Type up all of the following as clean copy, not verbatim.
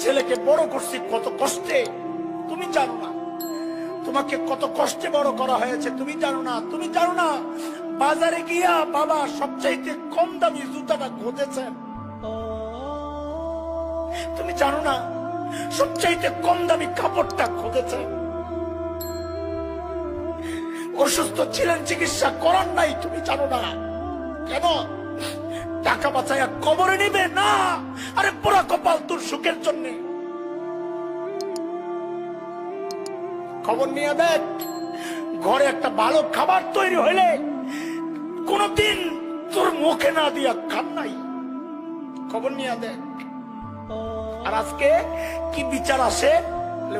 ছেলেকে বড় করছি কত কষ্টে, তুমি জানো না। তোমাকে কত কষ্টে বড় করা হয়েছে তুমি জানো না। তুমি জানো না বাজারে গিয়া বাবা সবচাইতে কম দামি জুতাটা খুঁজেছেন। তুমি জানো না সবচাইতে কম দামি কাপড়টা খুঁজেছেন। অসুস্থ ছিলেন, চিকিৎসা করার নাই, তুমি জানো না কেন? টাকা বাঁচাইয়া কবরে নিবে না। আরে পোড়া কপাল তোর সুখের জন্য। খবর নিয়ে দেখ, ঘরে একটা ভালো খাবার তৈরি হইলে কোনদিন তোর মুখে না দিয়া খান নাই। খবর নিয়ে দেখ। আর আজকে কি বিচার আসে,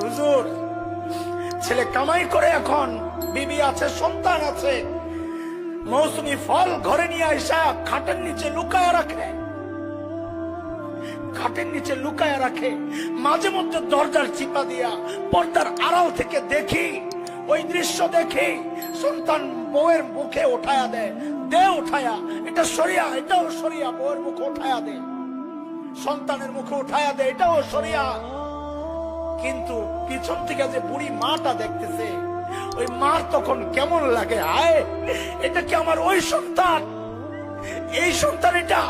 হুজুর ছেলে কামাই করে, এখন বিবি আছে, সন্তান আছে, মৌসুমি ফল ঘরে নিয়ে আসা খাটের নিচে লুকায় রাখে, খাটের নিচে লুকায় রাখে। মাঝে মধ্যে দরজার চিপা দিয়া পর্দার আড়াল থেকে দেখি, ওই দৃশ্য দেখি, সন্তান বউয়ের মুখে উঠায়া দেয়, দে উঠায়া, এটা সরিয়া, এটাও সরিয়া, বউয়ের মুখে উঠায়া দে, সন্তানের মুখে উঠায়া দে, এটাও সরিয়া। কিন্তু পিছন থেকে যে বুড়ি মাটা দেখতেছে, ওই মার তখন কেমন লাগে, আয় এটা কি আমার ওই সন্তান? এই সন্তান এটা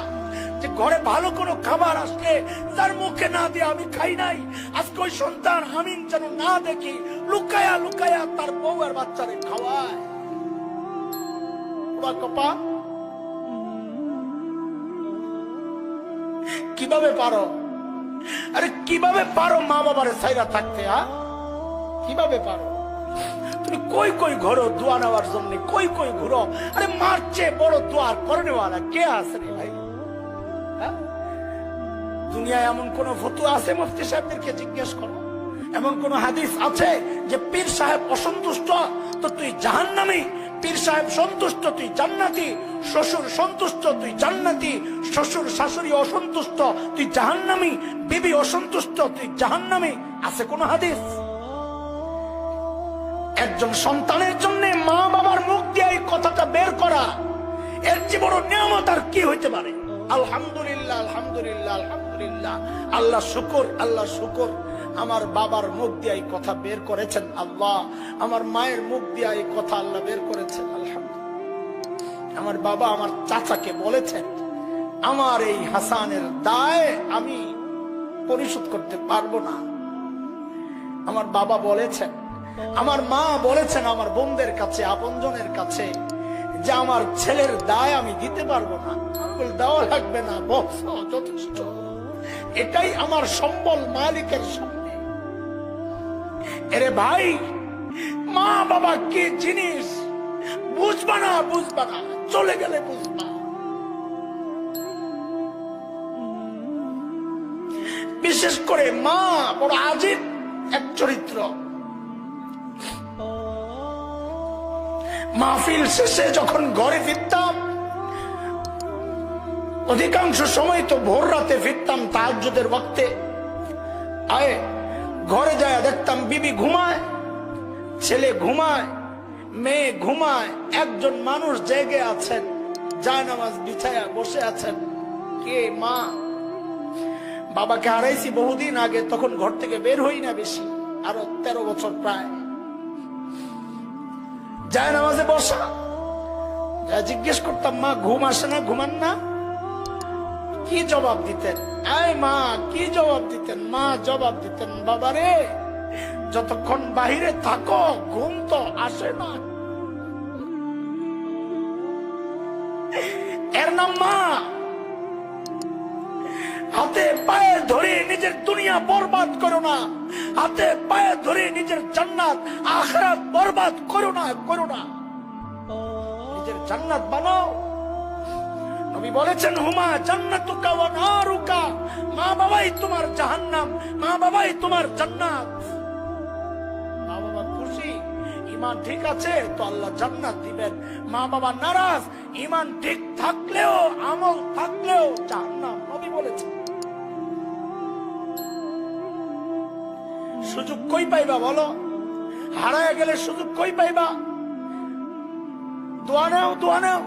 যে ঘরে ভালো কোনো খাবার আসলে তার মুখে না দিয়ে আমি খাই নাই, আজকে ওই সন্তান আমি যেন না দেখি লুকায়া লুকায়া তার বউ আর বাচ্চারে খাওয়ায়। কপা কিভাবে পারো? আরে কিভাবে পারো মা বাবারে সাইরা থাকতে? কিভাবে পারো? তুমি কই কই ঘুরো দোয়া নেওয়ার জন্য, কই কই ঘুরো। আরে মার চেয়ে বড় দোয়ার করে নেওয়ালা কে আছে রে ভাই? দুনিয়ায় এমন কোন ফতুয়া আছে? মুফতি সাহেবদেরকে জিজ্ঞেস করো। এমন কোন হাদিস আছে যে পীর সাহেব অসন্তুষ্ট তো তুই জাহান্নামী, পীর সাহেব সন্তুষ্ট তুই জান্নাতি, শ্বশুর সন্তুষ্ট তুই জান্নাতি, শ্বশুর শাশুড়ি অসন্তুষ্ট তুই জাহান্নামী, বিবি অসন্তুষ্ট তুই জাহান্নামী? আছে কোন হাদিস? একজন সন্তানের জন্য মা বাবার মুখ দিয়ে এই কথাটা বের করা, এর চেয়ে বড় নিয়ামত আর কি হইতে পারে? আলহামদুলিল্লাহ, আলহামদুলিল্লাহ, আলহামদুলিল্লাহ, আল্লাহ শুকর, আল্লাহ শুকর, আমার বাবার মুখ দিয়ে এই কথা বের করেছেন আল্লাহ, আমার মায়ের মুখ দিয়ে এই কথা আল্লাহ বের করেছেন, আলহামদুলিল্লাহ। আমার বাবা আমার চাচাকে বলেছেন, আমার এই হাসানের দায় আমি পরিশোধ করতে পারবো না। আমার বাবা বলেছেন, আমার মা বলেছেন আমার বোনদের কাছে, আপনজনের কাছে, যে আমার ছেলের দায় আমি দিতে পারবো না। দেওয়া লাগবে না, যথেষ্ট, এটাই আমার সম্বল মালিকের সামনে। এরে ভাই, মা বাবা কি জিনিস বুঝবা না, বুঝবা না, চলে গেলে বুঝবা। বিশেষ করে মা বড় আজীব এক চরিত্র। মাহফিল শেষে যখন ঘরে ফিরতাম, অধিকাংশ সময় তো ভোর রাতে ফিরতাম তাহাজ্জুদের ওয়াক্তে, আয়ে ঘরে যায় দেখতাম বিবি ঘুমায়, ছেলে ঘুমায়, মেয়ে ঘুমায়, একজন মানুষ জেগে আছেন, জায়নামাজ বিছায়া বসে আছেন। কে? মা। বাবাকে হারাইছি বহুদিন আগে, তখন ঘর থেকে বের হই না বেশি, আরো 13 বছর প্রায়। জায়নামাজে বসা, জিজ্ঞেস করতাম মা ঘুম আসে না, ঘুমান না? কি জবাব দিতেন? আয় মা কি জবাব দিতেন? মা জবাব দিতেন, বাবারে যতক্ষণ বাহিরে থাকো ঘুম তো আসে না। এর নাম মা। হাতে পায়ে ধরে নিজের দুনিয়া বরবাদ করো না, হাতে পায়ে ধরে নিজের জান্নাত আখিরাত বরবাদ করো না, করো না। নিজের জান্নাত বানাও। নবী বলেছেন, হুমা জান্নাতুকা ওয়া নারুকা, মা বাবাই তোমার জাহান্নাম, মা বাবাই তোমার জান্নাত। মা বাবা খুশি, ঈমান ঠিক আছে তো আল্লাহ জান্নাত দিবেন। মা বাবা নারাজ, ঈমান ঠিক থাকলেও আমল থাকলেও জাহান্নাম। নবী বলেছেন। সুযোগ কই পাইবা বলো? হারায় গেলে সুযোগ কই পাইবা? দোয়া নাও, দোয়া নাও।